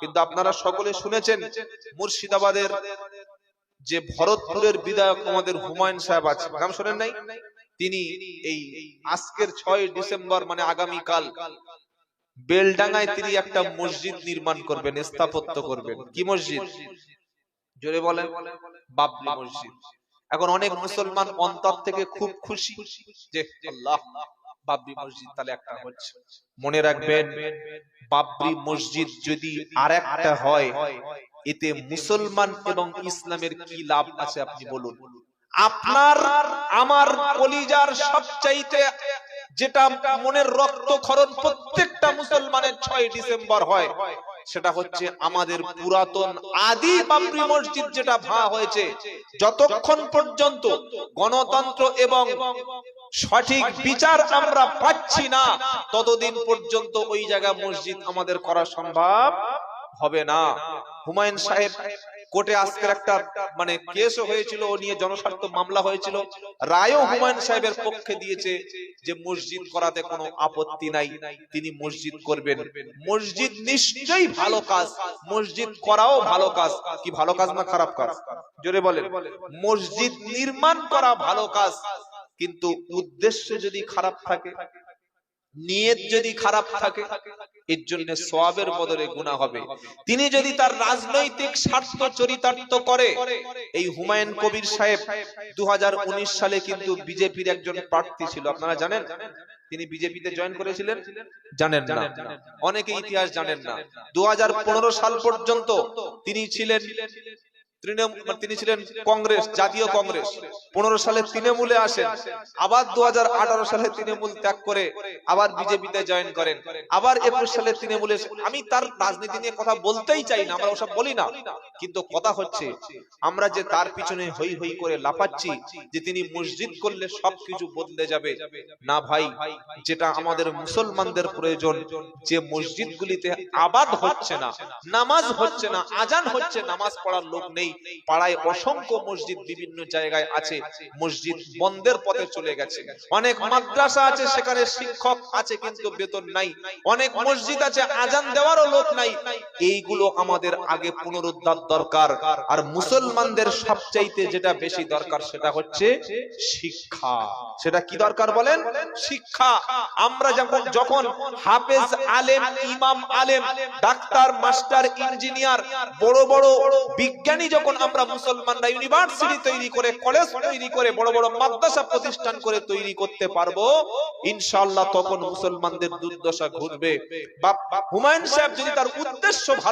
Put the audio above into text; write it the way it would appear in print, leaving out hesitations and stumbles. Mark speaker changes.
Speaker 1: কিন্তু আপনারা সকলে শুনেছেন মুর্শিদাবাদের যে ভরতপুরের বিধায়ক আমাদের হুমায়ুন সাহেব আছে, নাম শোনেন নাই? তিনি এই আজকের 6 ডিসেম্বর মানে আগামীকাল বেলডাঙ্গায় তিনি একটা মসজিদ নির্মাণ করবেন, স্থাপত্য করবেন। কি মসজিদ? জোরে বলেন। বাবরি মসজিদ। এখন অনেক মুসলমান অন্তর থেকে খুব খুশি যে আল্লাহ, বাবরি মসজিদ তাহলে একটা হচ্ছে। মনে রাখবেন, বাবরি মসজিদ যদি আরেকটা হয়, এতে মুসলমান এবং ইসলামের কি লাভ আছে আপনি বলুন? আপনার আমার কলিজার সবচাইতে যেটা মনের রক্তক্ষরণ প্রত্যেকটা মুসলমানের 6 ডিসেম্বর হয়, সেটা হচ্ছে আমাদের পুরাতন আদি বাবরি মসজিদ যেটা ভাঙা হয়েছে। যতক্ষণ পর্যন্ত গণতন্ত্র এবং সঠিক বিচার আমরা পাচ্ছি না, ততদিন পর্যন্ত ওই জায়গায় মসজিদ আমাদের করা সম্ভব হবে না। হুমায়ুন সাহেব কোর্টে আজকের একটা মানে কেসও হয়েছিল, ও নিয়ে জনস্বার্থ মামলা হয়েছিল, রায়ও হুমায়ুন সাহেবের পক্ষে দিয়েছে যে মসজিদ করাতে কোনো আপত্তি নাই, তিনি মসজিদ করবেন। মসজিদ নিশ্চয়ই ভালো কাজ, মসজিদ করাও ভালো কাজ। কি ভালো কাজ না খারাপ কাজ? জোরে বলেন। মসজিদ নির্মাণ করা ভালো কাজ, কিন্তু উদ্দেশ্য যদি খারাপ থাকে, নিয়ত যদি খারাপ থাকে, এর জন্য সওয়াবের বদলে গুনাহ হবে। তিনি যদি তার রাজনৈতিক স্বার্থ চরিতার্থ করে, এই হুমায়ুন কবির সাহেব 2019 সালে কিন্তু বিজেপির একজন প্রার্থী ছিল, আপনারা জানেন? তিনি বিজেপিতে জয়েন করেছিলেন, জানেন না? অনেকে ইতিহাস জানেন না। 2015 সাল পর্যন্ত তিনি ছিলেন কংগ্রেস, জাতীয় কংগ্রেস। 15 সালে তৃণমূলে আসেন, আবার 2018 সালে তৃণমূল ত্যাগ করে আবার বিজেপিতে জয়েন করেন, আবার 21 সালে তৃণমূলে। আমি তার রাজনীতি নিয়ে কথা বলতেই চাই না, আমরা ওসব বলি না, কিন্তু কথা হচ্ছে আমরা যে তার পিছনে হই হই করে লাফাচ্ছি যে তিনি মসজিদ করলে সবকিছু বদলে যাবে। না ভাই, যেটা আমাদের মুসলমানদের প্রয়োজন, যে মসজিদগুলিতে আবাদ হচ্ছে না, নামাজ হচ্ছে না, আজান হচ্ছে, নামাজ পড়ার লোক নেই, পাড়ায় অসংখ্য মসজিদ বিভিন্ন জায়গায় আছে, মসজিদ বন্ধের পথে চলে গেছে। অনেক মাদ্রাসা আছে, সেখানে শিক্ষক আছে কিন্তু বেতন নাই। অনেক মসজিদ আছে, আজান দেওয়ারও লোক নাই। এইগুলো আমাদের আগে পুনরুদ্ধার দরকার। আর মুসলমানদের সবচাইতে যেটা বেশি দরকার সেটা হচ্ছে শিক্ষা। সেটা কি দরকার বলেন? শিক্ষা। আমরা যখন হাফেজ আলেম, ইমাম আলেম, ডাক্তার, মাস্টার, ইঞ্জিনিয়ার, বড় বড় বিজ্ঞানী যখন আমরা মুসলমানরা ইউনিভার্সিটি তৈরি করে, কলেজ তৈরি করে, বড় বড় মাদ্রাসা প্রতিষ্ঠান করে তৈরি করতে পারবো, ইনশাআল্লাহ তখন মুসলমানদের দুর্দশা ঘুরবে। হুমায়ুন সাহেব যদি তার উদ্দেশ্য ভালো